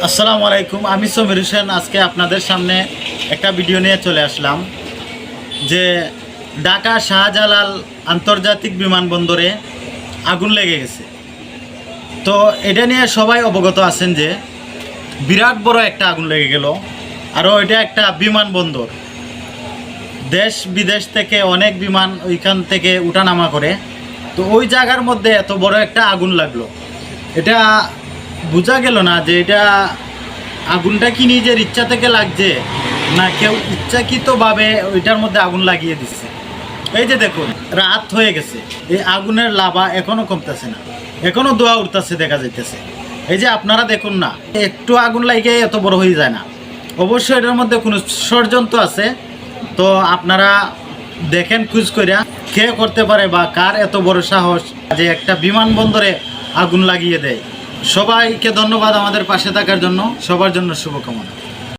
আসসালামু আলাইকুম। আমি সমীর হোসেন আজকে আপনাদের সামনে একটা ভিডিও নিয়ে চলে আসলাম যে ঢাকা শাহজালাল আন্তর্জাতিক বিমানবন্দরে আগুন লেগে গেছে। তো এটা নিয়ে সবাই অবগত আছেন যে বিরাট বড় একটা আগুন লেগে গেল। আরও এটা একটা বিমানবন্দর, দেশ বিদেশ থেকে অনেক বিমান ওইখান থেকে উঠানামা করে। তো ওই জায়গার মধ্যে এত বড় একটা আগুন লাগলো, এটা বোঝা গেল না যে এটা আগুনটা কি নিজের ইচ্ছা থেকে লাগছে না কেউ ইচ্ছাকৃতভাবে ওইটার মধ্যে আগুন লাগিয়ে দিচ্ছে। এই যে দেখুন, রাত হয়ে গেছে, এই আগুনের লাভা এখনো কমতেছে না, এখনো ধোঁয়া উঠতেছে দেখা যাইতেছে। এই যে আপনারা দেখুন না, একটু আগুন লাগিয়ে এত বড় হয়ে যায় না। অবশ্যই এটার মধ্যে কোনো ষড়যন্ত্র আছে। তো আপনারা দেখেন খোঁজ করিয়া কে করতে পারে বা কার এত বড় সাহস যে একটা বিমানবন্দরে আগুন লাগিয়ে দেয়। সবাইকে ধন্যবাদ আমাদের পাশে থাকার জন্য, সবার জন্য শুভকামনা।